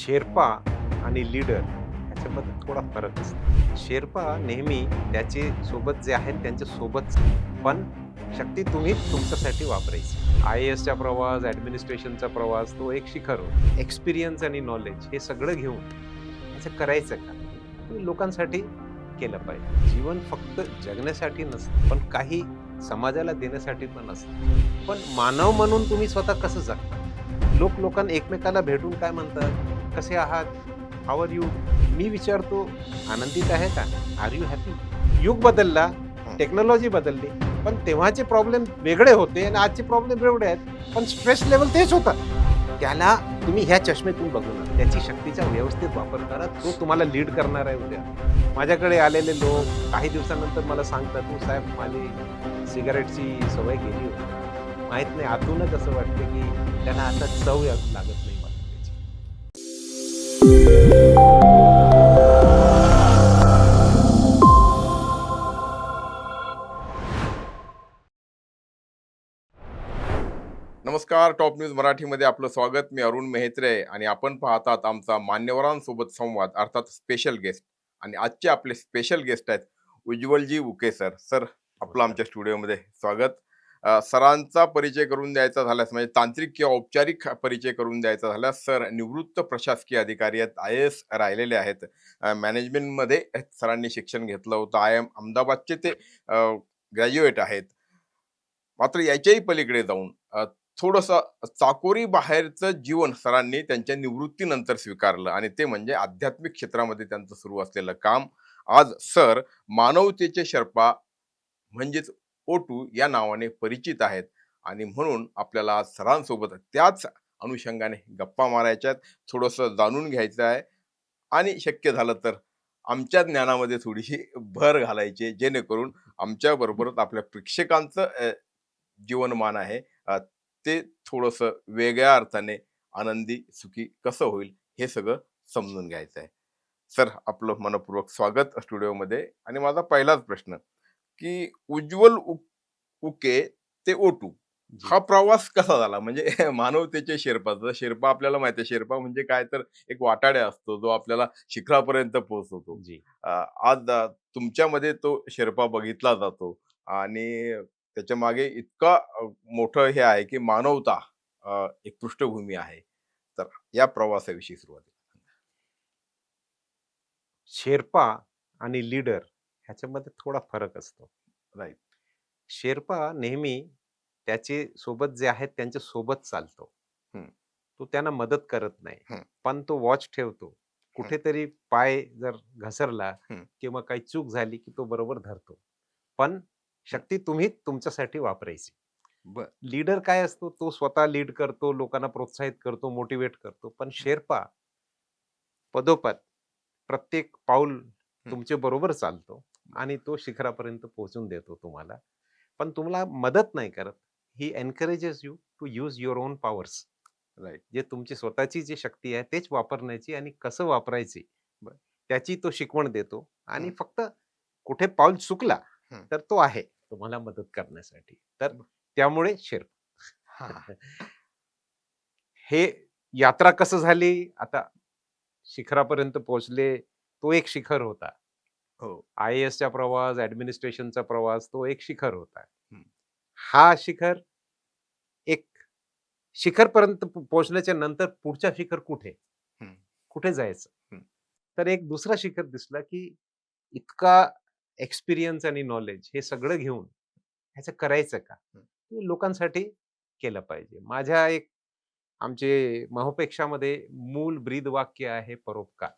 शेर्पा आणि लीडर ह्याच्यामध्ये थोडा फरक असतो. शेर्पा नेहमी त्याचे सोबत जे आहेत त्यांच्या सोबत पण शक्ती तुम्ही तुमच्यासाठी वापरायची. IASचा प्रवास, ॲडमिनिस्ट्रेशनचा प्रवास तो एक शिखर होता. एक्सपिरियन्स आणि नॉलेज हे सगळं घेऊन ह्याचं करायचं का? तुम्ही लोकांसाठी केलं पाहिजे. जीवन फक्त जगण्यासाठी नसतं, पण काही समाजाला देण्यासाठी पण असतं. पण मानव म्हणून तुम्ही स्वतः कसं जगता? लोकांना एकमेकाला भेटून काय म्हणतात, कसे आहात, हाऊ आर यू? मी विचारतो, आनंदित आहे का? Are you happy? युग बदलला, टेक्नॉलॉजी बदलली, पण तेव्हाचे प्रॉब्लेम वेगळे होते आणि आजचे प्रॉब्लेम वेगळे आहेत, पण स्ट्रेस लेवल तेच होतं. त्याला तुम्ही ह्या चष्मेतून बघू नका. त्याची शक्तीचा व्यवस्थित वापर करा. तो तुम्हाला लीड करणार आहे उद्या. माझ्याकडे आलेले लोक काही दिवसानंतर मला सांगतात, "हो साहेब, माझी सिगारेटची सवय गेली होती." माहीत नाही आतूनच असं वाटतं, की त्यांना आता चव लागत नाही मला त्याची. नमस्कार. टॉप न्यूज मराठीमध्ये आपलं स्वागत. मी अरुण मेहत्रे आणि आपण पाहतात आमचा मान्यवरांसोबत संवाद, अर्थात स्पेशल गेस्ट. आणि आजचे आपले स्पेशल गेस्ट आहेत उज्ज्वलजी उके सर. सर, आपलं नमस्कार. आमच्या स्टुडिओमध्ये स्वागत. सरांचा परिचय करून द्यायचा झाल्यास, म्हणजे तांत्रिक किंवा औपचारिक परिचय करून द्यायचा झाल्यास, सर निवृत्त प्रशासकीय अधिकारी आहेत, IAS राहिलेले आहेत. मॅनेजमेंटमध्ये सरांनी शिक्षण घेतलं होतं. IIM अहमदाबादचे ते ग्रॅज्युएट आहेत. मात्र याच्याही पलीकडे जाऊन थोडंसं चाकोरी बाहेरचं जीवन सरांनी त्यांच्या निवृत्तीनंतर स्वीकारलं, आणि ते म्हणजे आध्यात्मिक क्षेत्रामध्ये त्यांचं सुरू असलेलं काम. आज सर मानवतेचे शर्पा म्हणजेच O2 या नावाने परिचित आहेत, आणि म्हणून आपल्याला आज सरांसोबत त्याच अनुषंगाने गप्पा मारायच्या आहेत, थोडंसं जाणून घ्यायचं आहे, आणि शक्य झालं तर आमच्या ज्ञानामध्ये थोडीशी भर घालायची, जेणेकरून आमच्या बरोबरच आपल्या प्रेक्षकांचं जीवनमान आहे, ते थोडंसं वेगळ्या अर्थाने आनंदी सुखी कसं होईल हे सगळं समजून घ्यायचं आहे. सर, आपलं मनपूर्वक स्वागत स्टुडिओमध्ये. आणि माझा पहिलाच प्रश्न, की उके ते O2 जी. हा प्रवास कसा झाला? म्हणजे मानवतेचे शेर्पाचा शेर्पा आपल्याला माहिती आहे. शेर्पा म्हणजे काय तर एक वाटाड्या असतो जो आपल्याला शिखरापर्यंत पोहोचवतो. जी. आज तुमच्यामध्ये तो शेर्पा बघितला जातो, आणि त्याच्या मागे इतका मोठं हे आहे की मानवता एक पृष्ठभूमी आहे. तर या प्रवासाविषयी सुरुवात. शेर्पा आणि लीडर ह्याच्यामध्ये थोडा फरक असतो. राईट. शेर्पा नेहमी त्याचे सोबत जे आहेत त्यांच्या सोबत चालतो. हम्म. तो त्यांना मदत करत नाही. हम्म. पण तो वॉच ठेवतो. हम्म. कुठेतरी पाय जर घसरला हम्म. किंवा काही चूक झाली, की तो बरोबर धरतो. पण शक्ती तुम्ही तुमच्यासाठी वापरायची. बर. लीडर काय असतो? तो स्वतः लीड करतो, लोकांना प्रोत्साहित करतो, मोटिव्हेट करतो. पण शेर्पा पदोपद प्रत्येक पाऊल हम्म. तुमच्या बरोबर चालतो आणि तो शिखरापर्यंत पोहोचून देतो तुम्हाला. पण तुम्हाला मदत नाही करत. He encourages you to use your own powers. Right. जे तुमची स्वतःची जी शक्ती आहे तेच वापरण्याची आणि कसं वापरायची बर. त्याची तो शिकवण देतो. आणि हम्म. फक्त कुठे पाऊल चुकला हम्म. तर तो आहे तुम्हाला मदत करण्यासाठी. तर बर. त्यामुळे शेर्पा. हा. हे यात्रा कसं झाली? आता शिखरापर्यंत पोहोचले. तो एक शिखर होता. हो. IASचा प्रवास, ॲडमिनिस्ट्रेशनचा प्रवास तो एक शिखर होता. हम्म. हा शिखर एक शिखरपर्यंत पोहोचल्याच्या नंतर पुढच्या शिखर कुठे? हम्म. कुठे जायचं? हम्म. तर एक दुसरा शिखर दिसला, की इतका एक्सपिरियन्स आणि नॉलेज हे सगळं घेऊन ह्याचं करायचं का? हम्म. हे लोकांसाठी केलं पाहिजे. माझ्या एक आमचे महोपेक्षामध्ये मूल ब्रीद वाक्य आहे परोपकार.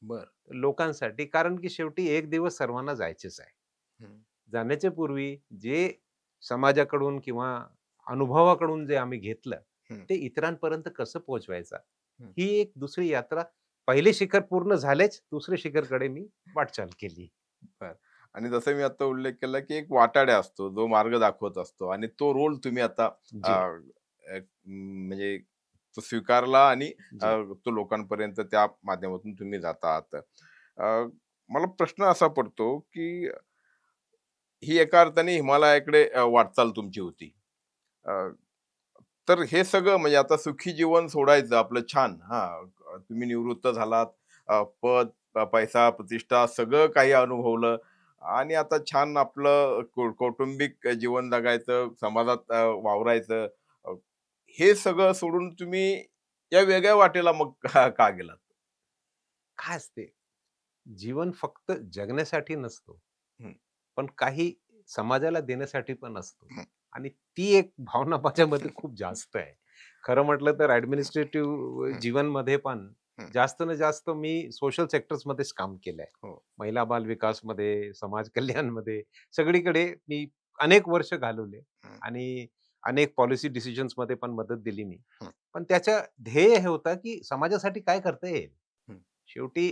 बर. लोकांसाठी, कारण की शेवटी एक दिवस सर्वांना जायचेच आहे. हम्म. जाण्याच्या पूर्वी जे समाजाकडून किंवा अनुभवाकडून जे आम्ही घेतलं, हम्म. ते इतरांपर्यंत कसं पोहोचवायचं? हम्म. ही एक दुसरी यात्रा. पहिले शिखर पूर्ण झालेच, दुसरे शिखरकडे मी वाटचाल केली. बर. आणि जसं मी आता उल्लेख केला, की एक वाटाड्या असतो जो मार्ग दाखवत असतो, आणि तो रोल तुम्ही आता जी, म्हणजे तो स्वीकारला, आणि जी. तो लोकांपर्यंत त्या माध्यमातून तुम्ही जाता आहात. मला प्रश्न असा पडतो, की ही एका अर्थाने हिमालयाकडे वाटचाल तुमची होती. अ, तर हे सगळं म्हणजे आता सुखी जीवन सोडायचं आपलं छान, तुम्ही निवृत्त झालात, पद, पैसा, प्रतिष्ठा सगळं काही अनुभवलं आणि आता छान आपलं कौटुंबिक जीवन जगायचं, समाजात वावरायचं. अ, हे सगळं सोडून तुम्ही या वेगळ्या वाटेला मग का का गेलात? काय असते, जीवन फक्त जगण्यासाठी नसतो, हं, पण काही समाजाला देण्यासाठी पण असतो. हं, आणि ती एक भावना माझ्यामध्ये खूप जास्त आहे. खरं म्हटलं तर ॲडमिनिस्ट्रेटिव्ह हं, जीवनमध्ये पण हं. जास्त ना जास्त मी सोशल सेक्टर्समध्येच काम केलंय. हो. महिला बाल विकासमध्ये, समाज कल्याणमध्ये सगळीकडे मी अनेक वर्ष घालवले हं, आणि अनेक पॉलिसी डिसिजन्समध्ये पण मदत दिली मी. हं, पण त्याचं ध्येय हे होतं, की समाजासाठी काय करता येईल? हं. शेवटी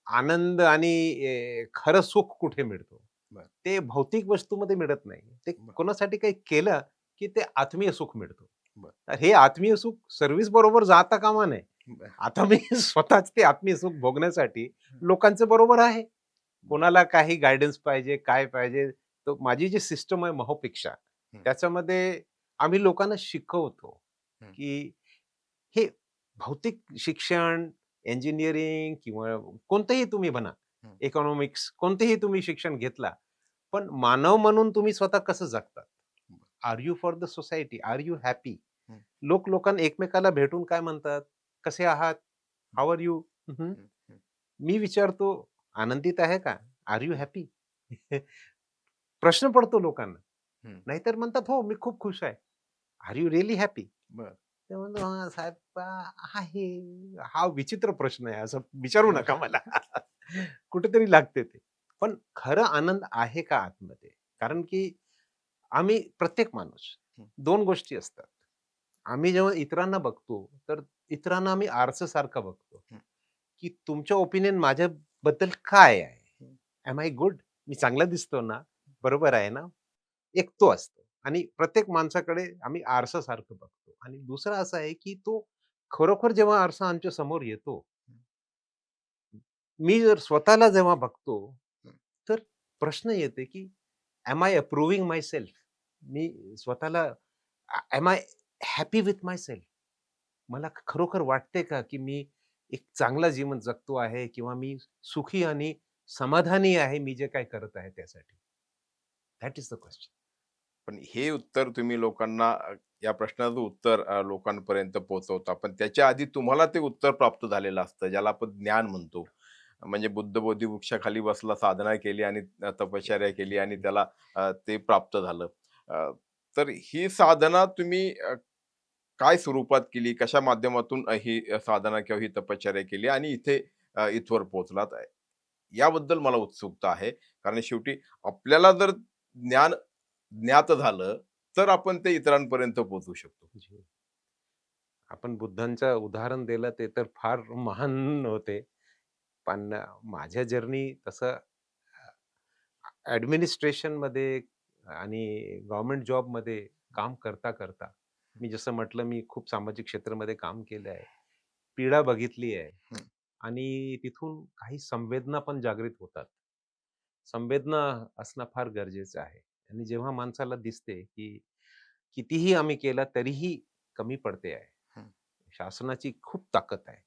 आनंद आणि खरं सुख कुठे मिळतो? बरं, ते भौतिक वस्तूमध्ये मिळत नाही. ते बरं, कोणासाठी काही केलं, की ते आत्मीय सुख मिळतं. बरं, तर हे आत्मीय सुख सर्व्हिस बरोबर जाता कामा नये. बरं, आता मी स्वतःच ते आत्मीय सुख भोगण्यासाठी हं, लोकांचं बरोबर आहे. बरं, कोणाला काही गाईडन्स पाहिजे, काय पाहिजे, तर माझी जी सिस्टम आहे महोपेक्षा, हं, त्याच्यामध्ये आम्ही लोकांना शिकवतो, हं, की हे भौतिक शिक्षण, इंजिनिअरिंग किंवा कोणतंही तुम्ही म्हणा, हं, इकॉनॉमिक्स कोणतेही तुम्ही शिक्षण घेतला, पण मानव म्हणून तुम्ही स्वतः कसं जगतात? बरं, are you for the society? Are you happy? हं, लोकांना एकमेकाला भेटून काय म्हणतात? "कसे आहात? How are you?" हं, हं, मी विचारतो, "आनंदित आहे का? आर यू हं, हॅपी?" प्रश्न पडतो लोकांना. हं. नाहीतर म्हणतात, "हो, मी खूप खुश आहे." Are you really happy? बरं, ते म्हणतो, "हां, साहेब आहे." हा विचित्र प्रश्न आहे, असं विचारू नका बरं. मला. कुठेतरी लागते ते. पण खरं आनंद आहे का आतमध्ये? कारण की आम्ही प्रत्येक माणूस हं, 2 गोष्टी असतात. आम्ही जेव्हा इतरांना बघतो, तर इतरांना आम्ही आरसासारखं बघतो, हं, की तुमचं ओपिनियन माझ्याबद्दल काय आहे? हं, एम आय गुड? मी चांगला दिसतो ना? बरोबर आहे ना? एक तो असतो आणि प्रत्येक माणसाकडे आम्ही आरसासारखं बघतो आणि दुसरं असं आहे, की तो खरोखर जेव्हा आरसा आमच्या समोर येतो, हं, मी जर स्वतःला जेव्हा बघतो, हं, तर प्रश्न येते, की एम आय अप्रूव्हिंग मायसेल्फ? मी स्वतःला am I happy with myself? मला खरोखर वाटते का, की मी एक चांगलं जीवन जगतो आहे किंवा मी सुखी आणि समाधानी आहे मी जे काही करत आहे त्यासाठी? That is the question. पण हे उत्तर तुम्ही लोकांना या प्रश्नाचं उत्तर लोकांपर्यंत पोहोचवता. पण त्याच्या आधी तुम्हाला ते उत्तर प्राप्त झालेलं असतं, ज्याला आपण ज्ञान म्हणतो. म्हणजे बुद्ध बोधी वृक्षाखाली बसला, साधना केली आणि तपश्चर्या केली आणि त्याला ते प्राप्त झालं. अ, तर ही साधना तुम्ही काय स्वरूपात केली? कशा माध्यमातून ही साधना किंवा ही तपश्चर्या केली आणि इथे इथवर पोहोचलात? याबद्दल मला उत्सुकता आहे. कारण शेवटी आपल्याला जर ज्ञान ज्ञात झालं, तर आपण ते इतरांपर्यंत पोहोचवू शकतो. आपण बुद्धांचं उदाहरण दिलं ते तर फार महान होते. पण माझ्या जर्नी तसं ॲडमिनिस्ट्रेशनमध्ये आणि गव्हर्नमेंट जॉबमध्ये काम करता मी जसं म्हटलं मी खूप सामाजिक क्षेत्रामध्ये काम केलं आहे. पीडा बघितली आहे हं, आणि तिथून काही संवेदना पण जागृत होतात. संवेदना असणं फार गरजेचं आहे आणि जेव्हा माणसाला दिसते, की कितीही आम्ही केलं तरीही कमी पडते आहे. हं, शासनाची खूप ताकद आहे.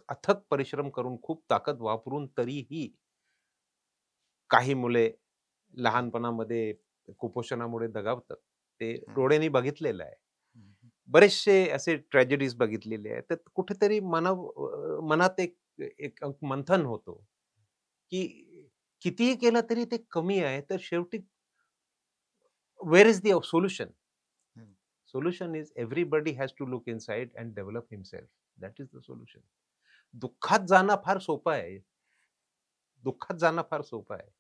अथक परिश्रम करून, खूप ताकद वापरून तरीही काही मुले हं, लहानपणामध्ये कुपोषणामुळे दगावतात. ते हं, डोळ्यांनी बघितलेलं आहे. हं, बरेचसे असे ट्रॅजेडीज बघितलेले आहेत. तर कुठेतरी मनात एक एक मंथन होतो, की कितीही केलं तरी ते कमी आहे. तर शेवटी व्हेअर इस द सोल्युशन? हं. Solution is everybody has to look inside and develop himself. That is the solution. दुःखात जाणं फार सोपं आहे. दुःखात जाणं फार सोपं आहे.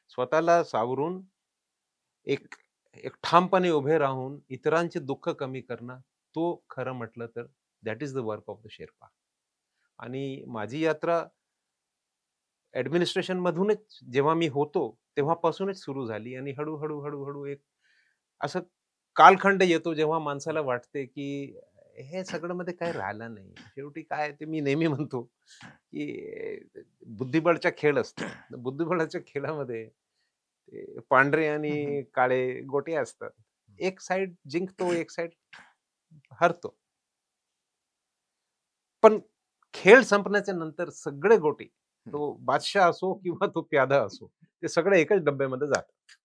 स्वतःला सावरून एक एक ठामपणे उभे राहून इतरांचे दुःख कमी करणं, तो खरं म्हटलं तर that is the work of the Sherpa. आणि माझी यात्रा ॲडमिनिस्ट्रेशनमधूनच जेव्हा मी होतो, तेव्हापासूनच सुरू झाली आणि हळू-हळू, हळू-हळू एक असं कालखंड येतो, जेव्हा माणसाला वाटते, की हे सगळं मध्ये काही राहिलं नाही. शेवटी काय ते मी नेहमी म्हणतो, की बुद्धिबळचा खेळ असतो. बुद्धिबळाच्या खेळामध्ये ते पांढरे हं, हं. आणि काळे गोटे असतात. एक साइड जिंकतो, एक साइड हरतो. पण खेळ संपण्याच्या नंतर सगळे गोटे, तो बादशाह असो किंवा तो प्यादा असो, ते सगळे एकच डब्यामध्ये जातात.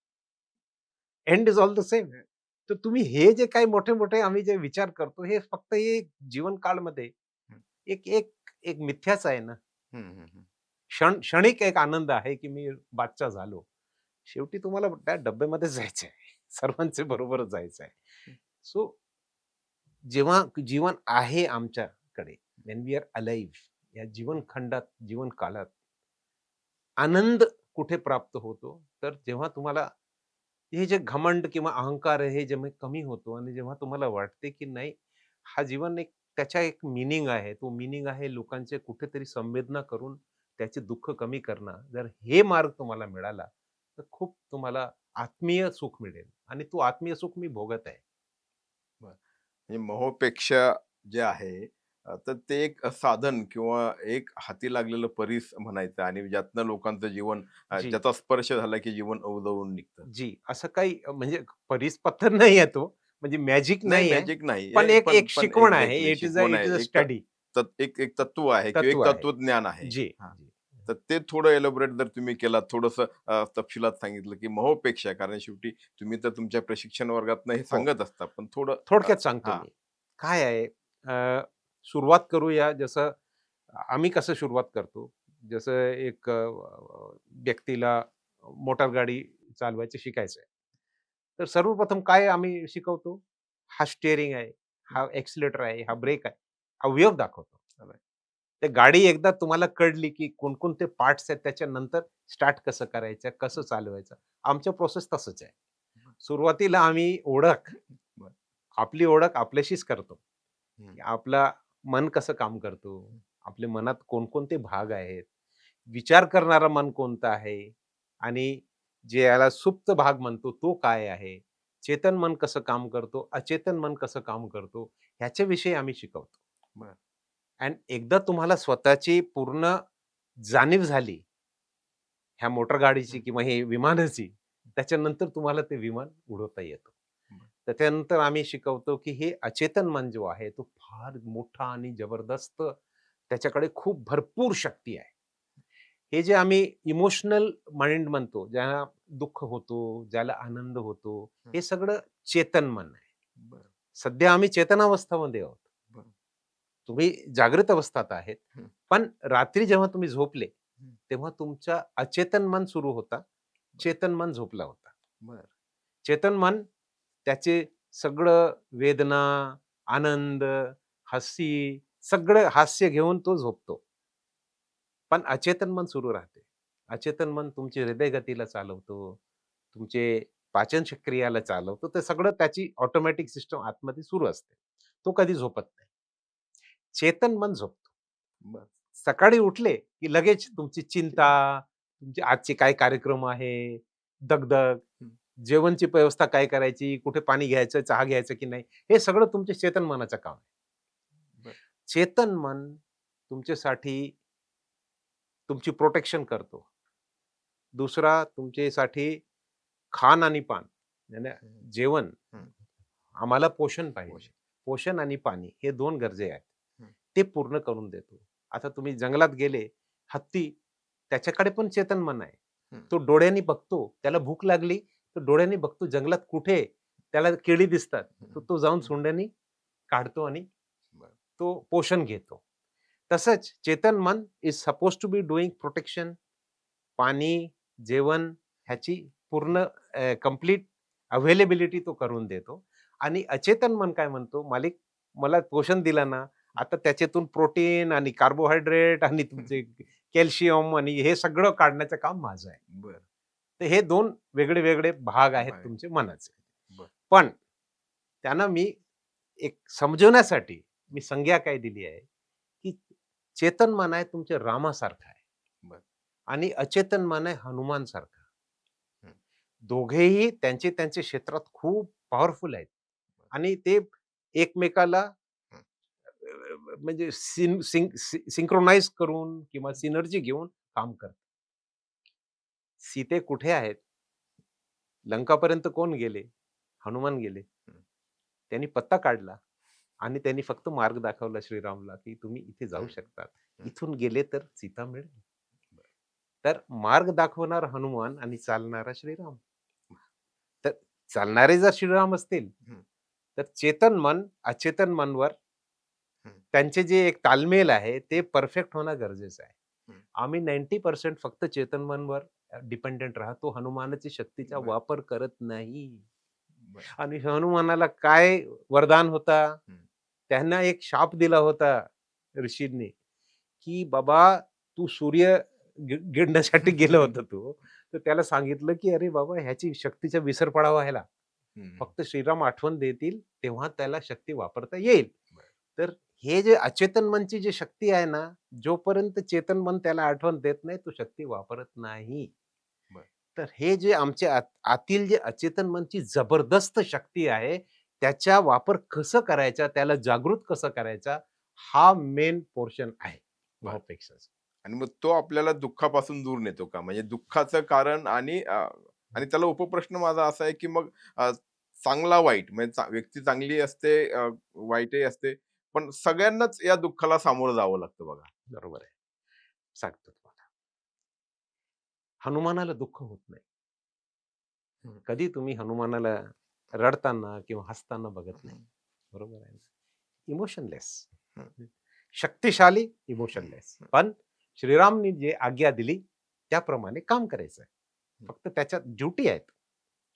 End is all the same. तर तुम्ही हे जे काही मोठे-मोठे आम्ही जे विचार करतो, हे फक्त हे जीवनकाळमध्ये एक एक एक मिथ्याच आहे ना. क्षणिक एक आनंद आहे, की मी बादशाह झालो. शेवटी तुम्हाला त्या डब्यामध्ये जायचं आहे. सर्वांचे बरोबरच जायचं आहे. सो जेव्हा जीवन आहे आमच्याकडे, व्हेन वी आर अलाइव्ह, या जीवनखंडात, जीवनकाळात आनंद कुठे प्राप्त होतो? तर जेव्हा तुम्हाला हे जे घमंड किंवा अहंकार आहे, हे जेव्हा कमी होतो आणि जेव्हा तुम्हाला वाटते, की नाही, हा जीवन एक त्याच्या एक मीनिंग आहे. तो मीनिंग आहे लोकांचे कुठेतरी संवेदना करून त्याचे दुःख कमी करणं. जर हे मार्ग तुम्हाला मिळाला, तर खूप तुम्हाला आत्मीय सुख मिळेल आणि तो आत्मीय सुख मी भोगत आहे. म्हणजे मोहपेक्षा जे आहे तर ते एक साधन किंवा एक हाती लागलेलं परीस म्हणायचं आणि ज्यातनं लोकांचं जीवन जी. ज्याचा स्पर्श झाला की जीवन उधळून निघतं. जी, असं काही म्हणजे परिसपत्तर नाही आहे तो, म्हणजे मॅजिक नाही नाही आहे. मॅजिक नाही पण हे एक पण एक पण शिकवण आहे. एक्झॅक्टली शिकवण इट इज अ आहे एक स्टडी. एक एक तत्व आहे किंवा तत्व एक आहे. तत्वज्ञान आहे. जी, हा. जी. तर ते थोडं एलोबरेट जर तुम्ही केलात थोडंसं तपशिलात सांगितलं की मोहपेक्षा कारण शेवटी तुम्ही तर तुमच्या प्रशिक्षण वर्गातनं हे हो. सांगत असता पण थोडं थोडक्यात सांगतो हा. मी. काय आहे, सुरुवात करूया जसं आम्ही कसं सुरुवात करतो. जसं एक व्यक्तीला मोटार गाडी चालवायची शिकायचं आहे. तर सर्वप्रथम काय आम्ही शिकवतो? हा स्टीअरिंग आहे, हा एक्सेलेरेटर आहे, हा ब्रेक आहे. हा वेव्ह दाखवतो. ते गाडी एकदा तुम्हाला कळली, की कोणकोणते पार्ट्स आहेत, त्याच्यानंतर स्टार्ट कसं करायचं, कसं चालवायचं. आमचं प्रोसेस तसंच आहे. सुरुवातीला आम्ही आपली ओळख आपल्याशीच करतो. की आपला मन कसं काम करतो, आपल्या मनात कोणकोणते भाग आहेत, विचार करणारं मन कोणतं आहे आणि जे याला सुप्त भाग म्हणतो तो काय आहे, चेतन मन कसं काम करतो, अचेतन मन कसं काम करतो, ह्याच्याविषयी आम्ही शिकवतो. बरं. आणि एकदा तुम्हाला स्वतःची पूर्ण जाणीव झाली, ह्या मोटर गाडीची किंवा हे विमानाची, त्याच्यानंतर तुम्हाला ते विमान उडवता येतं. तर त्यानंतर आम्ही शिकवतो, की हे अचेतन मन जो आहे, तो फार मोठा आणि जबरदस्त, त्याच्याकडे खूप भरपूर शक्ती आहे. हे जे आम्ही इमोशनल माइंड म्हणतो, ज्याला दुःख होतो, ज्याला आनंद होतो, हे सगळं चेतन मन आहे. बरं. सध्या आम्ही चेतनावस्थामध्ये आहोत. बरं. तुम्ही जागृत अवस्थात आहेत. हं. पण रात्री जेव्हा तुम्ही झोपले, हं. तेव्हा तुमच्या अचेतन मन सुरू होता. चेतन मन झोपला होता. बरं. चेतन मन त्याचे सगळं वेदना, आनंद, हसी, सगळं हास्य घेऊन तो झोपतो. पण अचेतन मन सुरू राहते. अचेतन मन तुमची हृदयगतीला चालवतो, तुमचे पाचन क्रियाला चालवतो. ते सगळं त्याची ऑटोमॅटिक सिस्टम आतमध्ये सुरू असते. तो कधी झोपत नाही. चेतन मन झोपतो. बरं. सकाळी उठले, की लगेच तुमची चिंता, तुमचे आजचे काय कार्यक्रम आहे, दगदग, हं. जेवणची व्यवस्था काय करायची, कुठे पाणी घ्यायचं, चहा घ्यायचं की नाही, हे सगळं तुमचे चेतन मनाचं काम आहे. बरं. चेतन मन तुमच्यासाठी तुमची प्रोटेक्शन करतो. दुसरा तुमच्यासाठी खान आणि पान, म्हणजे जेवण, हं. आम्हाला पोषण पाहिजे. पोषण. पोषण आणि पाणी हे 2 गरजे आहेत. हं. ते पूर्ण करून देतो. आता तुम्ही जंगलात गेले, हत्ती, त्याच्याकडे पण चेतन मन आहे. हं. तो डोळ्यांनी बघतो, त्याला भूक लागली, तर डोळ्यांनी बघतो जंगलात कुठे त्याला केळी दिसतात. तर तो जाऊन सोंड्यानी काढतो आणि बरं. तो पोषण घेतो. तसंच चेतन मन is supposed to be doing protection, पाणी, जेवण ह्याची पूर्ण कंप्लीट अवेलेबिलिटी तो करून देतो. आणि अचेतन मन काय म्हणतो, "मालिक, मला पोषण दिलं ना, आता त्याच्यातून प्रोटीन आणि कार्बोहायड्रेट आणि तुमचे कॅल्शियम आणि हे सगळं काढण्याचं काम माझं आहे." बरं. तर हे 2 वेगळे-वेगळे भाग आहेत बाय. तुमचे मनाचे. बरं. पण त्यांना मी एक समजवण्यासाठी मी संज्ञा काय दिली आहे, की चेतन मन आहे तुमच्या रामासारखं आहे. बरं. आणि अचेतन मन आहे हनुमानसारखं. हं. दोघेही त्यांचे त्यांच्या क्षेत्रात खूप पॉवरफुल आहेत आणि ते एकमेकाला हं. म्हणजे करून किंवा सिनर्जी घेऊन काम करतात. सीते कुठे आहेत? लंकापर्यंत कोण गेले? हनुमान गेले. हं. त्यांनी पत्ता काढला. आणि त्यांनी फक्त मार्ग दाखवला श्रीरामला, की तुम्ही इथे जाऊ हं, शकतात. हं. इथून गेले तर सीता मिळेल. तर मार्ग दाखवणार हनुमान आणि चालणारा श्रीराम. तर चालणारे जर श्रीराम असतील, हं, तर चेतन मन अचेतन मनवर हं, त्यांचे जे एक तालमेल आहे, ते परफेक्ट होणं गरजेचं आहे. हं. आम्ही 90% फक्त चेतन मनवर डिपेंडंट राहतो. हनुमानाची शक्तीचा बरं, वापर करत नाही. बरं. आणि हनुमानाला काय वरदान होता? हं, त्यांना एक शाप दिला होता ऋषींनी, की बाबा तू सूर्य गिळण्यासाठी गेला होता तो. तर त्याला सांगितलं, की "अरे बाबा ह्याची शक्तीचा विसर पडावा ह्याला. हं. फक्त श्रीराम आठवण देतील, तेव्हा त्याला शक्ती वापरता येईल." बरं, तर हे जे अचेतन मनची जी शक्ती आहे ना, जोपर्यंत चेतन मन त्याला आठवण देत नाही, तो शक्ती वापरत नाही. बरं. तर हे जे आमच्या आतील जे अचेतन मनची जबरदस्त शक्ती आहे, त्याचा वापर कसं करायचा, त्याला जागृत कसं करायचा, हा मेन पोर्शन आहे बरं. भावपेक्षा. आणि मग तो आपल्याला दुःखापासून दूर नेतो का? म्हणजे दुःखाचं कारण आणि त्याला उपप्रश्न माझा असा आहे, की मग चांगला वाईट म्हणजे व्यक्ती चांगली असते, वाईटही असते. पण सगळ्यांनाच या दुःखाला सामोरं जावं लागतं बघा. बरोबर आहे. सांगतो तुम्हाला. हनुमानाला दुःख होत नाही. हं, कधी तुम्ही हनुमानाला रडताना किंवा हसताना बघत नाही. हं, बरोबर आहे ना? इमोशनलेस. हं, शक्तिशाली, हं, इमोशनलेस. हं, पण श्रीरामनी जे आज्ञा दिली, त्याप्रमाणे काम करायचं आहे. हं, फक्त त्याच्यात ड्युटी आहेत.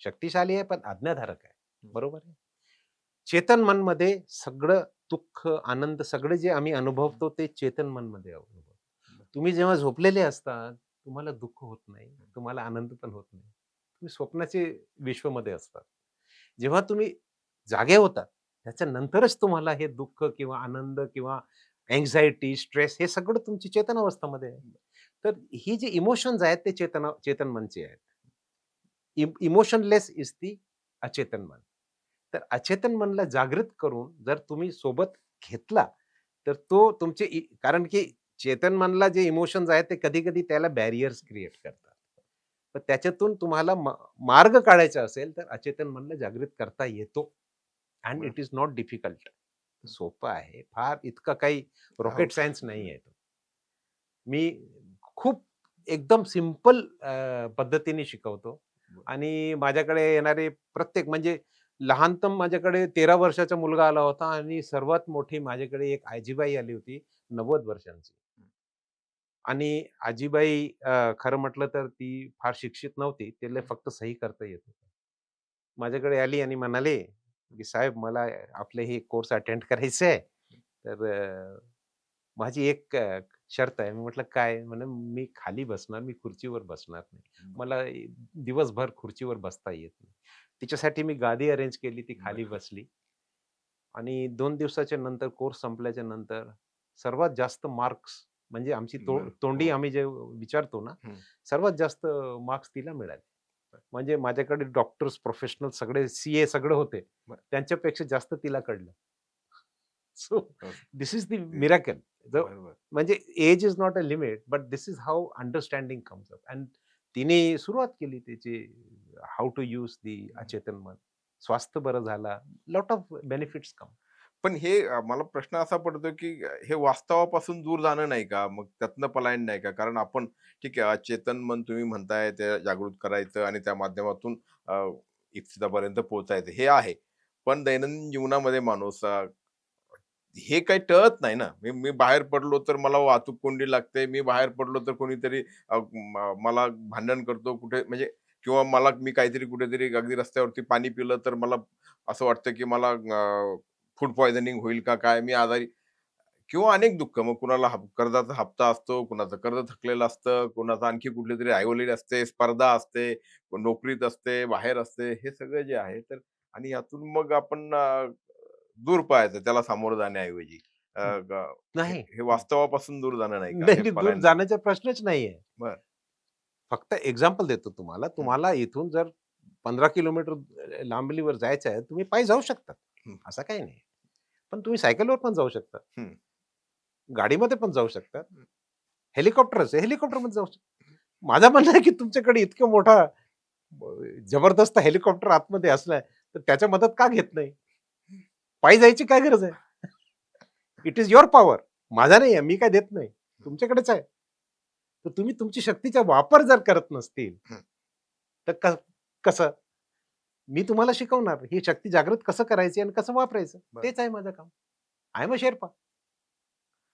शक्तिशाली आहे, पण आज्ञाधारक आहे. हं. बरोबर आहे. चेतन मनमध्ये सगळं दुःख, आनंद सगळं जे आम्ही अनुभवतो, ते चेतन मनमध्ये अनुभवतो. तुम्ही जेव्हा झोपलेले असतात, तुम्हाला दुःख होत नाही, तुम्हाला आनंद पण होत नाही. तुम्ही स्वप्नाचे विश्वमध्ये असतात. जेव्हा तुम्ही जागे होतात, त्याच्यानंतरच तुम्हाला हे दुःख किंवा आनंद किंवा अँक्झायटी, स्ट्रेस हे सगळं तुमची चेतन अवस्थामध्ये आहे. तर ही जी इमोशन्स आहेत, ते चेतन मनचे आहेत. इमोशनलेस इज दी अचेतन मन. तर अचेतन मनला जागृत करून जर तुम्ही सोबत घेतला, तर तो तुमचे कारण की चेतन मनला जे इमोशन्स आहेत ते कधी-कधी त्याला बॅरियर्स क्रिएट करतात. तर त्याच्यातून तुम्हाला मार्ग काढायचा असेल, तर अचेतन मनला जागृत करता येतो अँड बरं. It is not difficult. सोपं आहे. फार इतकं काही रॉकेट हो. सायन्स नाहीये. मी खूप एकदम सिंपल पद्धतीने शिकवतो बरं. आणि माझ्याकडे येणारे प्रत्येक म्हणजे लहानतम माझ्याकडे 13 वर्षाचा मुलगा आला होता आणि सर्वात मोठी माझ्याकडे एक आजीबाई आली होती 90 वर्षांची. आणि आजीबाई खरं म्हटलं तर ती फार शिक्षित नव्हती. तिला फक्त सही करता येत होतं. माझ्याकडे आली आणि म्हणाले, की "साहेब मला आपले हे कोर्स अटेंड करायचे आहे. तर माझी एक शर्त आहे." मी म्हटलं, "काय?" म्हणे, "मी खाली बसणार, मी खुर्चीवर बसणार नाही. मला दिवसभर खुर्चीवर बसता येत नाही." तिच्यासाठी मी गादी अरेंज केली. ती खाली बरं. बसली आणि 2 दिवसाच्या नंतर कोर्स संपल्याच्या नंतर सर्वात जास्त मार्क्स म्हणजे आमची बरं. तोंडी हो. आम्ही जे विचारतो ना, हं. सर्वात जास्त मार्क्स तिला मिळाले. म्हणजे माझ्याकडे डॉक्टर्स, प्रोफेशनल सगळे सी-ए सगळे होते. बरं. त्यांच्यापेक्षा जास्त तिला कळलं. सो हो. धिस इज द ते मिरेकल. बरोबर. म्हणजे age is not a limit, but this is how understanding comes up and तिने सुरुवात केली त्याची हाऊ टू यूज दी अचेतन मन. स्वास्थ्य बरं झाला. लॉट ऑफ बेनिफिट्स कम. पण हे मला प्रश्न असा पडतो, की हे वास्तवापासून दूर जाणं नाही का? मग त्यातनं पलायन नाही का? कारण आपण ठीक आहे, चेतन मन तुम्ही म्हणताय ते जागृत करायचं आणि त्या माध्यमातून इप्सितापर्यंत पोहोचायचं हे आहे. पण दैनंदिन जीवनामध्ये माणूस हे काही टळत नाही ना. मी बाहेर पडलो तर मला वाहतूक कोंडी लागते. मी बाहेर पडलो तर कोणीतरी मला भांडण करतो कुठे म्हणजे किंवा मी काहीतरी कुठेतरी अगदी रस्त्यावरती पाणी पिलं तर मला असं वाटतं, की मला फूड पॉइझनिंग होईल का काय? मी आजारी किंवा अनेक दुःख. मग कुणाला कर्जाचा हप्ता असतो, कुणाचं कर्ज थकलेलं असतं, कुणाचं आणखी कुठलीतरी आई असते, स्पर्धा असते, कोण नोकरीत असते, बाहेर असते. हे सगळं जे आहे तर आणि यातून मग आपण दूर पळायचं त्याला सामोरं जाण्याऐवजी. अ, ग हे नाही. हे वास्तवापासून दूर जाणं नाही का? नाही, हे नाही, दूर पलायन नाही. जाण्याचा प्रश्नच नाहीये. बरं. फक्त एक्झाम्पल देतो तुम्हाला. हं, तुम्हाला इथून जर 15 किलोमीटर लांबीवर जायचं आहे, तुम्ही पायी जाऊ शकता. हं, असं काही नाही. पण तुम्ही सायकलवर पण जाऊ शकता. हं, गाडीमध्ये पण जाऊ शकता. हं. हेलिकॉप्टर असेल, हेलिकॉप्टरमध्ये जाऊ शकता. माझं म्हणणं आहे, की तुमच्याकडे इतकं मोठा जबरदस्त हेलिकॉप्टर आतमध्ये असलाय, तर त्याच्या मदत का घेत नाही? पायी जायची काय गरज आहे? It is your power. माझा नाही आहे, मी काय देत नाही, तुमच्याकडेच आहे. तर तुम्ही तुमची शक्तीचा वापर जर करत नसतील हं. तर कसं मी तुम्हाला शिकवणार ही शक्ती जागृत कसं करायची आणि कसं वापरायचं. बरं. तेच आहे माझं काम. I am a Sherpa.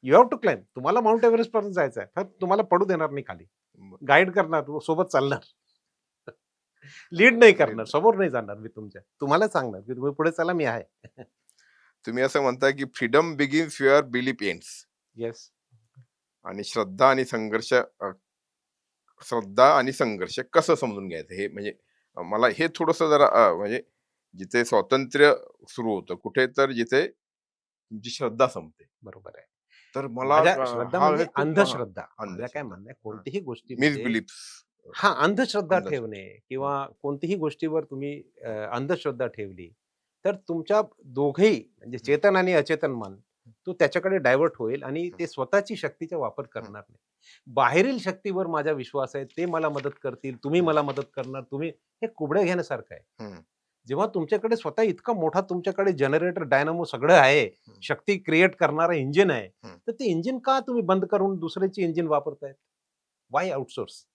You have to climb. तुम्हाला माउंट एव्हरेस्ट पर्यंत जायचं आहे, फक्त तुम्हाला पडू देणार नाही खाली. बरं. गाईड करणार, सोबत चालणार. लीड नाही करणार, Lead. समोर नाही जाणार मी तुमच्या. तुम्हाला सांगणार की तुम्ही पुढे चला, मी आहे. तुम्ही असं म्हणताय की freedom begins your belief ends. Yes. आणि श्रद्धा आणि संघर्ष कसं समजून घ्यायचं हे म्हणजे मला हे थोडस जरा म्हणजे जिथे स्वातंत्र्य सुरू होतं कुठे तर जिथे तुमची श्रद्धा संपते. बरोबर आहे. तर मला माझ्या श्रद्धा हा हे म्हणजे खूप अंधश्रद्धा. माझं काय अंधश्रद्धा म्हणणं आहे, कोणतीही गोष्टीमध्ये मिसबिलीफ. हां, अंधश्रद्धा अंधश्रद्धा. ठेवणे किंवा कोणतीही गोष्टीवर तुम्ही अंधश्रद्धा ठेवली, तर तुमच्या दोघेही म्हणजे चेतन आणि अचेतन मन तो त्याच्याकडे डायव्हर्ट होईल आणि ते स्वतःची शक्तीचा वापर करणार नाही. बाहेरील शक्तीवर माझा विश्वास आहे, ते मला मदत करतील, तुम्ही मला मदत करणार, तुम्ही हे कुबडे घेण्यासारखं आहे. जेव्हा तुमच्याकडे स्वतः इतका मोठा तुमच्याकडे जनरेटर, डायनामो सगळं आहे, शक्ती क्रिएट करणारं इंजिन आहे, तर ते इंजिन का तुम्ही बंद करून दुसऱ्याची इंजिन वापरतायत? Why outsource?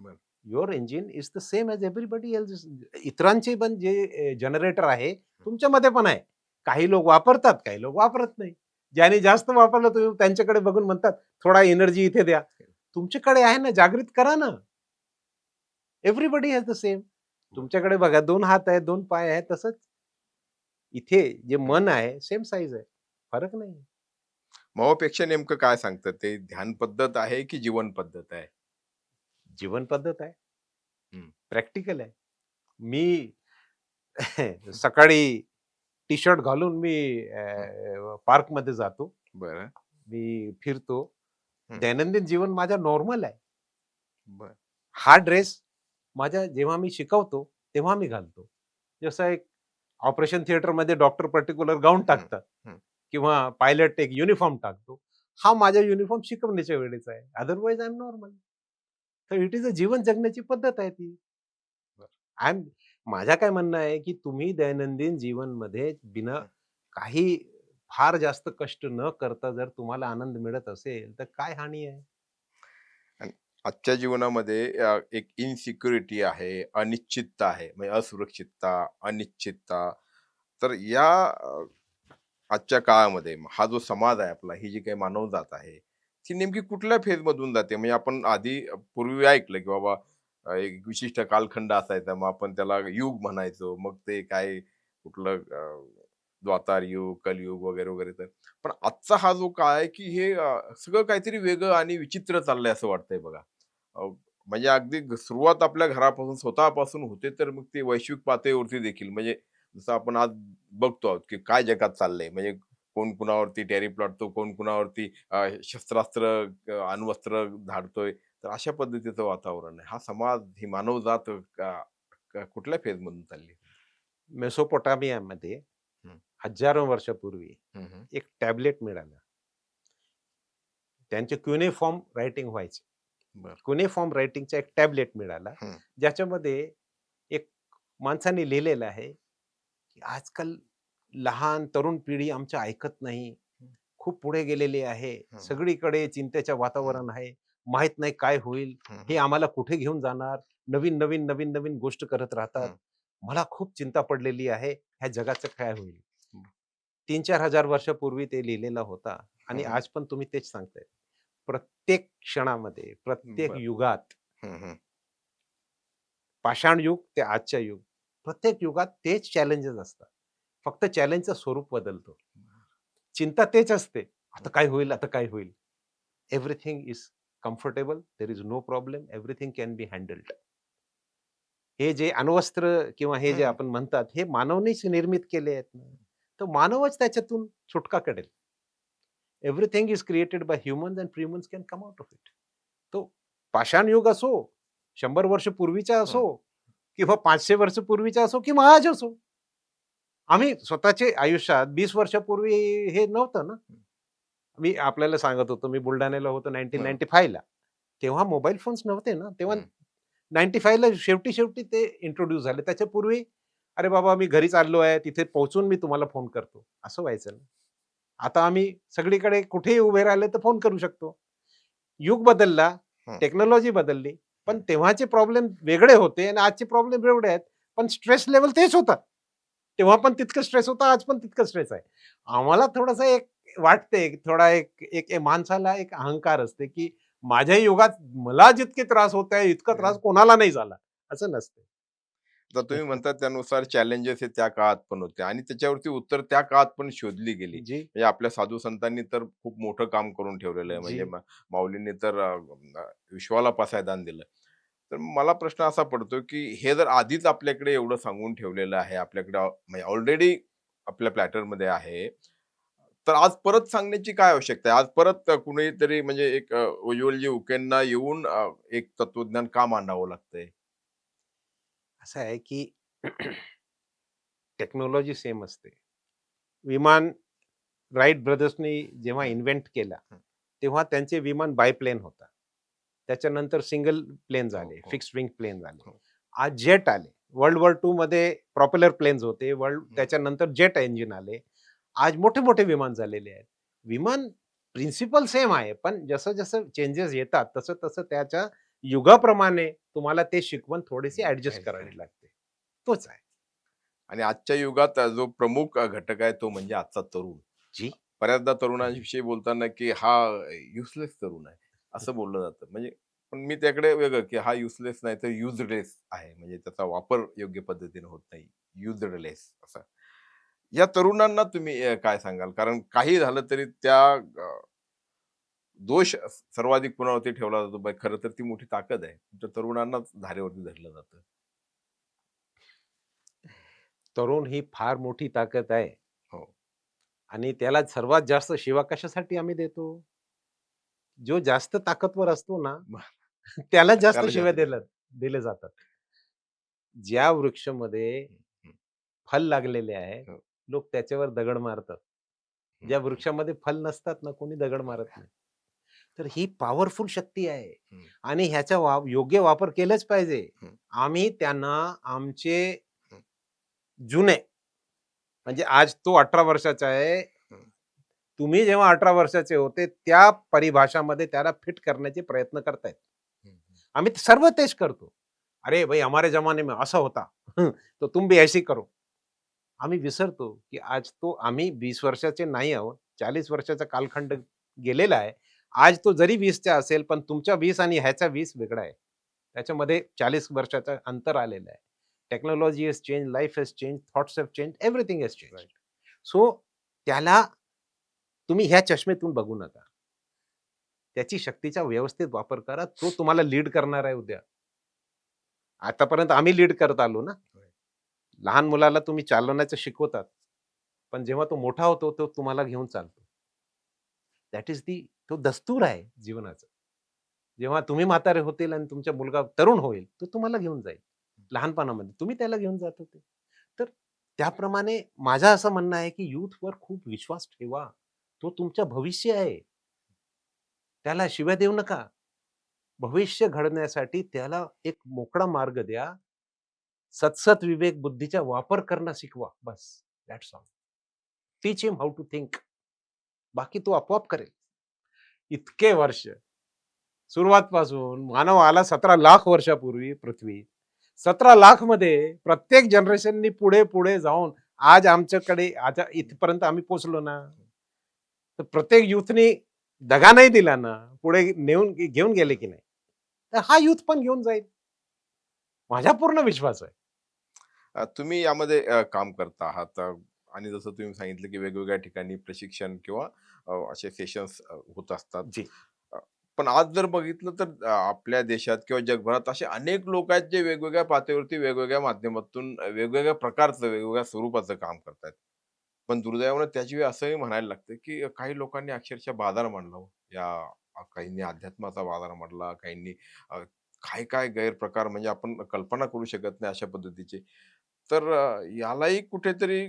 बरं. Your engine is the same as everybody else. इतरांचे पण जे जनरेटर आहे तुमच्यामध्ये पण आहे. काही लोक वापरतात, काही लोक वापरत नाही. ज्याने जास्त वापरलं तुम्ही त्यांच्याकडे बघून म्हणतात थोडा एनर्जी इथे द्या. तुमच्याकडे आहे ना, जागृत करा ना. Everybody has the same. तुमच्याकडे बघा 2 हात आहेत, 2 पाय आहेत, तसंच इथे जे मन आहे सेम साईज आहे. फरक नाही. मवापेक्षा नेमकं काय सांगतात ते ध्यान पद्धत आहे की जीवन पद्धत आहे? जीवन पद्धत आहे. हं. प्रॅक्टिकल आहे. मी सकाळी टी-शर्ट घालून मी पार्कमध्ये जातो. बरं. मी फिरतो. हं. दैनंदिन जीवन माझा नॉर्मल आहे. बरं. हा ड्रेस माझ्या जेव्हा मी शिकवतो, तेव्हा मी घालतो. जसं एक ऑपरेशन थिएटरमध्ये डॉक्टर पर्टिक्युलर गाऊन टाकतात हं. किंवा पायलट एक युनिफॉर्म टाकतो. हा माझा युनिफॉर्म शिकवण्याच्या वेळेचा आहे. Otherwise I am normal. तर इट इज अ जीवन जगण्याची पद्धत आहे ती. आय एम माझं काय म्हणणं आहे, की तुम्ही दैनंदिन जीवनमध्ये बिना काही फार जास्त कष्ट न करता जर तुम्हाला आनंद मिळत असेल, तर काय हानी आहे? आणि आजच्या जीवनामध्ये एक इनसिक्युरिटी आहे, अनिश्चितता आहे, म्हणजे असुरक्षितता, अनिश्चितता. तर या आजच्या काळामध्ये हा जो समाज आहे आपला, ही जी काही मानवजात आहे, ती नेमकी कुठल्या फेजमधून जाते? म्हणजे आपण आधी पूर्वी ऐकलं, की बाबा एक विशिष्ट कालखंड असायचा, मग आपण त्याला युग म्हणायचो. मग ते काय कुठलं द्वापार युग, कलयुग वगैरे, वगैरे. तर पण आजचा हा जो काळ आहे, की हे सगळं काहीतरी वेगळं आणि विचित्र चाललंय असं वाटतंय बघा. अ, म्हणजे अगदी सुरुवात आपल्या घरापासून स्वतःपासून होते, तर मग ते वैश्विक पातळीवरती देखील म्हणजे जसं आपण आज बघतो आहोत, की काय जगात चाललंय. म्हणजे कोण कुणावरती टॅरिफ लादतो, कोण कुणावरती शस्त्रास्त्र, अण्वस्त्र धाडतोय. तर अशा पद्धतीचं वातावरण आहे. हा समाज, ही मानवजात कुठल्या फेजमधून चालली? मेसोपोटामियामध्ये हं. हजारो वर्षापूर्वी हं, हं. एक टॅबलेट मिळालं. त्यांचे क्युनेफॉर्म रायटिंग व्हायचे. बरं. क्युनेफॉर्म रायटिंगचा एक टॅबलेट मिळाला, हं. ज्याच्यामध्ये एक माणसाने लिहिलेलं आहे, की आजकाल लहान तरुण पिढी आमच्या ऐकत नाही. खूप पुढे गेलेली आहे. हं. सगळीकडे चिंतेचं वातावरण आहे. माहीत नाही काय होईल? हं, हे हं. आम्हाला कुठे घेऊन जाणार? नवीन गोष्ट करत राहतात. हं. मला खूप चिंता पडलेली आहे. ह्या जगाचं काय होईल? हं. 3,000-4,000 वर्षापूर्वी ते लिहिलेला होता आणि हं. आज पण तुम्ही तेच सांगताय. प्रत्येक क्षणामध्ये, प्रत्येक बरं. युगात, हं, हं. पाषाण युग ते आजच्या युग, प्रत्येक युगात तेच चॅलेंजेस असतात. फक्त चॅलेंजचं स्वरूप बदलतो. चिंता तेच असते. आता काय होईल? आता काय होईल? Everything is comfortable. There is no problem. Everything can be handled. हे जे अण्वस्त्र किंवा हे जे हं. आपण म्हणतात, हे मानवानेच निर्मित केले आहेत ना. तर मानवच त्याच्यातून सुटका करेल. Everything is created by humans and humans can come out of it. तो पाषाण युग असो, 100 वर्ष पूर्वीचा हं. असो किंवा 500 वर्ष पूर्वीचा असो किंवा आज असो. आम्ही स्वतःचे आयुष्यात 20 वर्षापूर्वी हे नव्हतं ना. मी आपल्याला सांगत होतो, मी बुलढाण्याला होतो हं. 1995 ला. तेव्हा मोबाईल फोन्स नव्हते ना. तेव्हा हं. 95 ला शेवटी ते इंट्रोड्यूस झाले. त्याच्यापूर्वी, "अरे बाबा, मी घरी चाललो आहे, तिथे पोहोचून मी तुम्हाला फोन करतो." असं व्हायचं ना. आता आम्ही सगळीकडे कुठेही उभे राहिले तर फोन करू शकतो. युग बदलला, हं, टेक्नॉलॉजी बदलली, हं. पण तेव्हाचे प्रॉब्लेम वेगळे होते आणि आजचे प्रॉब्लेम वेगळे आहेत. पण स्ट्रेस लेव्हल तेच होता. तेव्हा पण तितकं स्ट्रेस होता, आज पण तितकं स्ट्रेस आहे. आम्हाला थोडंसं एक वाटते, थोडा एक एक माणसाला एक अहंकार असते, की माझ्या युगात मला जितके त्रास होत आहे, इतका त्रास कोणाला नाही झाला. असं नसतं. तर तुम्ही म्हणता त्यानुसार चॅलेंजेस हे त्या काळात पण होते आणि त्याच्यावरती उत्तर त्या काळात पण शोधली गेली. जी, म्हणजे आपल्या साधू संतांनी तर खूप मोठं काम करून ठेवलेलं आहे. जी. म्हणजे माऊलींनी तर विश्वाला पासायदान दिलं. तर मला प्रश्न असा पडतो, की हे जर आधीच आपल्याकडे एवढं सांगून ठेवलेलं आहे, आपल्याकडे म्हणजे ऑलरेडी आपल्या प्लॅटरमध्ये आहे, तर आज परत सांगण्याची काय आवश्यकता आहे? आज परत कुणीतरी म्हणजे एक उज्ज्वलजी उकेंना येऊन एक तत्वज्ञान का मांडावं लागतंय? असं आहे, की टेक्नॉलॉजी सेम असते. विमान राईट ब्रदर्सनी जेव्हा हं, इन्व्हेंट केला, हं. तेव्हा त्यांचे विमान बायप्लेन होता. त्याच्यानंतर सिंगल प्लेन हो, झाले, हो, फिक्स्ड विंग प्लेन झाले. हो. आज जेट आले. वर्ल्ड वॉर 2 मध्ये प्रॉपेलर प्लेन्स होते. हं. त्याच्यानंतर जेट इंजिन आले. आज मोठे-मोठे विमान झालेले आहेत. विमान प्रिन्सिपल सेम आहे, पण जसं-जसं चेंजेस येतात, तसं-तसं त्याच्या युगाप्रमाणे तुम्हाला ते शिकवण थोडीशी ॲडजस्ट करावी लागते. तोच आहे. आणि आजच्या युगात जो प्रमुख घटक आहे तो म्हणजे आजचा तरुण. जी. बऱ्याचदा तरुणांविषयी बोलताना, की हा युजलेस तरुण आहे, असं बोललं जातं. म्हणजे पण मी त्याकडे वेगळं, की हा युजलेस नाही तर युज्डलेस आहे. म्हणजे त्याचा वापर योग्य पद्धतीने होत नाही. युज्डलेस असा. या तरुणांना तुम्ही काय सांगाल? कारण काही झालं तरी त्या दोष सर्वाधिक कुणावरती ठेवला जातो. खरं तर ती मोठी ताकद आहे. तुमच्या तरुणांनाच धारेवरती धरलं जातं. तरुण ही फार मोठी ताकद आहे हो. आणि त्याला सर्वात जास्त शिवा कशासाठी आम्ही देतो? जो जास्त ताकदवर असतो ना, त्याला जास्त त्याला शिव्या जास्त दिल्या दिले जातात. ज्या वृक्षामध्ये हं, हं, फल लागलेले आहे, हो, लोक त्याच्यावर दगड मारतात. हं, ज्या हं, वृक्षामध्ये फल नसतात ना, कोणी दगड मारत नाही. तर ही पॉवरफुल शक्ती आहे हं, आणि ह्याचा योग्य वापर केलाच पाहिजे. हं, आम्ही त्यांना आमचे हं, जुने म्हणजे आज तो 18 वर्षाचा आहे. हं, तुम्ही जेव्हा 18 वर्षाचे होते, त्या परिभाषामध्ये त्याला फिट करण्याचे प्रयत्न करतायत. हं, आम्ही सर्व तेच करतो. अरे भाई हमारे ज़माने में ऐसा होता. तो तुम भी ऐसे ही करो. आम्ही विसरतो, की आज तो आम्ही 20 वर्षाचे नाही आहोत. 40 वर्षाचा कालखंड गेलेला आहे. आज तो जरी 20चा असेल, पण तुमच्या 20 आणि ह्याचा 20 वेगळा आहे. त्याच्यामध्ये 40 वर्षाचं अंतर आलेलं आहे. Technology has changed, life has changed, thoughts have changed, everything has changed. Right. So त्याला तुम्ही ह्या चष्मेतून बघू नका. त्याची शक्तीचा व्यवस्थित वापर करा. तो तुम्हाला लीड करणार आहे उद्या. आतापर्यंत आम्ही लीड करत आलो ना. लहान मुलाला तुम्ही चालवण्याचं शिकवतात. पण जेव्हा तो मोठा होतो, तो तुम्हाला घेऊन चालतो. दॅट इज दी तो दस्तूर आहे जीवनाचा. जेव्हा तुम्ही म्हातारे होतील आणि तुमचा मुलगा तरुण होईल, तो तुम्हाला घेऊन जाईल. लहानपणामध्ये तुम्ही त्याला घेऊन जात होते. तर त्याप्रमाणे माझं असं म्हणणं आहे, की यूथवर खूप विश्वास ठेवा. तो तुमचं भविष्य आहे. त्याला शिव्या देऊ नका. भविष्य घडण्यासाठी त्याला एक मोकळा मार्ग द्या. सतसत विवेक बुद्धीचा वापर करणं शिकवा. बस that's all. Teach him how to think. बाकी तो आपोआप करेल. इतके वर्ष सुरुवातपासून मानव आला 17 लाख वर्षापूर्वी पृथ्वी. 17 लाख मध्ये प्रत्येक जनरेशननी पुढे-पुढे जाऊन आज आमच्याकडे आता इथपर्यंत आम्ही पोहोचलो ना. तर प्रत्येक युथनी दगा नाही दिला ना, पुढे नेऊन घेऊन गेले की नाही. तर हा युथ पण घेऊन जाईल. माझा पूर्ण विश्वास आहे. तुम्ही यामध्ये काम करता आहात आणि जसं तुम्ही सांगितलं की वेगवेगळ्या ठिकाणी प्रशिक्षण किंवा असे सेशन्स होत असतात. जी. अ, पण आज जर बघितलं तर आपल्या देशात किंवा जगभरात असे अनेक लोक आहेत जे वेगवेगळ्या पातळीवरती वेगवेगळ्या माध्यमातून वेगवेगळ्या प्रकारचं वेगवेगळ्या स्वरूपाचं काम करतायत. पण दुर्दैवानं त्याची वेळी असंही म्हणायला लागतं की काही लोकांनी अक्षरशः बाजार मांडला हो. या काहींनी अध्यात्माचा बाजार मांडला, काहींनी काय काय गैरप्रकार म्हणजे आपण कल्पना करू शकत नाही अशा पद्धतीचे. तर यालाही कुठेतरी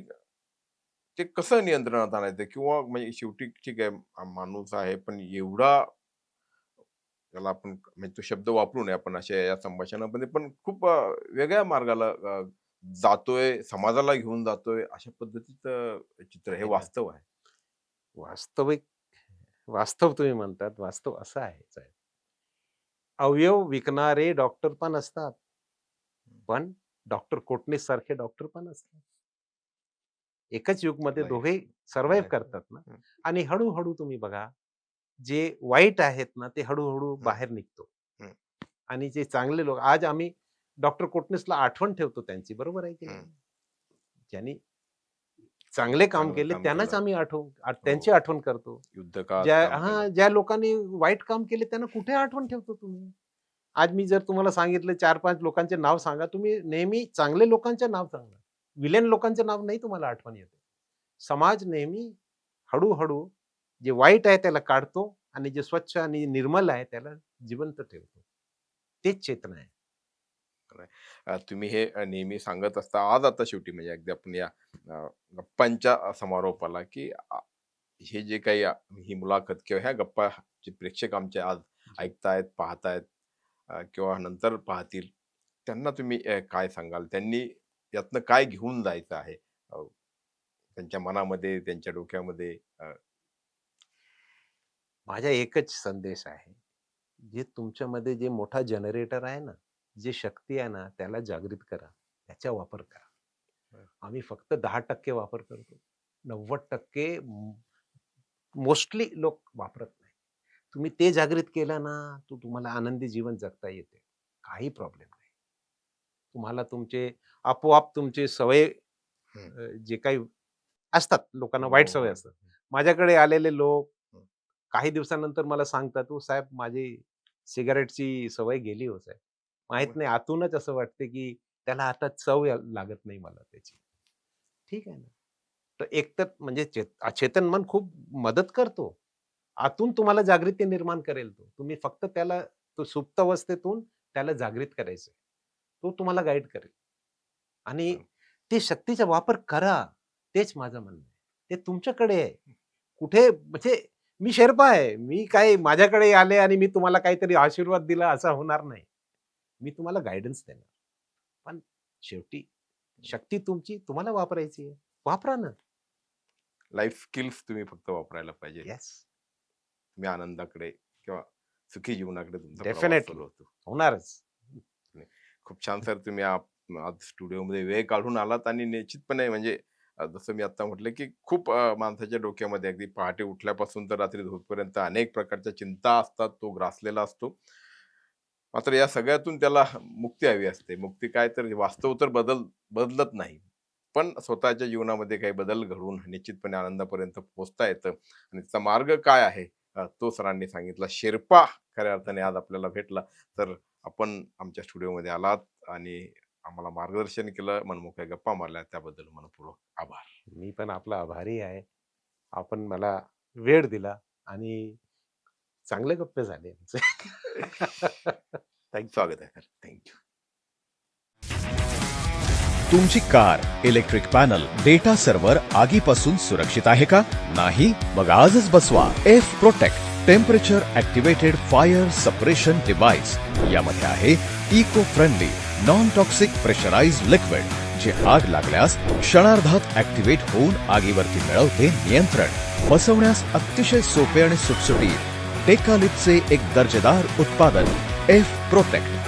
ते कसं नियंत्रणात आणायचं किंवा म्हणजे शेवटी ठीक आहे माणूस आहे पण एवढा त्याला आपण म्हणजे तो शब्द वापरू नये आपण अशा या संभाषणामध्ये पण खूप वेगळ्या मार्गाला जातोय, समाजाला घेऊन जातोय अशा पद्धतीचं चित्र हे हे बघ, वास्तव आहे. वास्तव तुम्ही म्हणतात, वास्तव असं आहे साहेब. अवयव विकणारे डॉक्टर पण असतात, पण डॉक्टर कोटणीस सारखे डॉक्टर पण असतात. एकच युगमध्ये Right. दोघे सर्व्हाइव्ह Right. करतात ना. हं. आणि हळूहळू तुम्ही बघा, जे वाईट आहेत ना, ते हळूहळू बाहेर निघतो. हं. आणि जे चांगले लोक, आज आम्ही डॉक्टर कोटणीसला आठवण ठेवतो त्यांची, बरोबर आहे की नाही? हं. ज्यांनी चांगले काम चांगलं केले काम त्यांनाच केलं. आम्ही त्यांची हो. आठवण करतो. युद्धकाळात ज्या काम हां, केलं. ज्या लोकांनी वाईट काम केले त्यांना कुठे आठवण ठेवतो तुम्ही? आज मी जर तुम्हाला सांगितलं 4-5 लोकांचे नाव सांगा, तुम्ही नेहमी चांगले लोकांचे नाव सांगा. विलेन लोकांचे नाव नाही तुम्हाला आठवण येत. समाज नेहमी हळू-हळू जे वाईट आहे त्याला काढतो आणि जे स्वच्छ आणि निर्मल आहे त्याला जिवंत ठेवतो. तेच चेतना आहे. तुम्ही हे नेहमी सांगत असता. आज आता शेवटी म्हणजे अगदी आपण या गप्पांच्या समारोपाला, की हे जे काही ही मुलाखत किंवा ह्या गप्पा जे प्रेक्षक आमचे आज ऐकतायत, पाहतायत किंवा नंतर पाहतील, त्यांना तुम्ही काय सांगाल? त्यांनी यातनं काय घेऊन जायचं आहे? त्यांच्या मनामध्ये, त्यांच्या डोक्यामध्ये माझा एकच संदेश आहे. जे तुमच्यामध्ये जे मोठा जनरेटर आहे ना, जे शक्ती आहे ना, त्याला जागृत करा. त्याचा वापर करा. आम्ही फक्त 10% वापर करतो. 90% मोस्टली लोक वापरत नाही. तुम्ही ते जागृत केलं ना, तर तुम्हाला आनंदी जीवन जगता येते. काही प्रॉब्लेम नाही. तुम्हाला तुमचे आपोआप तुमचे सवय जे काही असतात, लोकांना वाईट सवय असतात. माझ्याकडे आलेले लोक काही दिवसानंतर मला सांगतात, "हो साहेब, माझी सिगारेटची सवय गेली हो साहेब." माहित नाही, आतूनच असं वाटते, की त्याला आता चव लागत नाही मला त्याची. ठीक आहे ना. तर एकतर म्हणजे अचेतन मन खूप मदत करतो. आतून तुम्हाला जागृती निर्माण करेल तो. तुम्ही फक्त त्याला तो सुप्त अवस्थेतून त्याला जागृत करायचं. तो तुम्हाला गाईड करेल. आणि ते शक्तीचा वापर करा. तेच माझं म्हणणं आहे. ते तुमच्याकडे आहे. कुठे म्हणजे मी शेर्पा आहे. मी काय माझ्याकडे आले आणि मी तुम्हाला काहीतरी आशीर्वाद दिला असा होणार नाही. मी तुम्हाला गाईडन्स देणार. पण शेवटी शक्ती तुमची, तुम्हाला वापरायची आहे. वापरा ना. लाईफ स्किल्स तुम्ही फक्त वापरायला पाहिजे. येस. तुम्ही आनंदाकडे किंवा सुखी जीवनाकडे तुमचा प्रवास डेफिनेटली सुरू होतो. होणारच. खूप छान सर, तुम्ही आज स्टुडिओमध्ये वेळ काढून आलात आणि निश्चितपणे म्हणजे जसं मी आता म्हटलं, की खूप माणसाच्या डोक्यामध्ये अगदी पहाटे उठल्यापासून तर रात्री झोपेपर्यंत अनेक प्रकारच्या चिंता असतात, तो ग्रासलेला असतो. मात्र या सगळ्यातून त्याला मुक्ती हवी असते. मुक्ती काय, तर वास्तव तर बदलत नाही, पण स्वतःच्या जीवनामध्ये काही बदल घडवून निश्चितपणे आनंदापर्यंत पोहोचता येतं. आणि त्याचा मार्ग काय आहे तो सरांनी सांगितला. शेर्पा खऱ्या अर्थाने आज आपल्याला भेटला. तर आपण आमच्या स्टुडिओमध्ये आलात आणि आम्हाला मार्गदर्शन केलं, मनमोकळ्या गप्पा मारल्या, त्याबद्दल मनपूर्वक आभार. मी पण आपला आभारी आहे. आपण मला वेळ दिला आणि चांगले गप्पे झाले आमचे. स्वागत आहे सर. थँक्यू. तुमची car, electric panel, data server आगीपासून सुरक्षित आहे का? नाही? मग आजच बसवा F Protect temperature activated fire suppression device. यामध्ये आहे eco friendly non toxic pressurised liquid, जे आग लागल्यास क्षणार्धात ऍक्टिव्हेट होऊन आगीवरती मिळवते नियंत्रण. बसवण्यास अतिशय सोपे आणि सुटसुटीत. टेकालिपचे एक दर्जेदार उत्पादन एफ प्रोटेक्ट.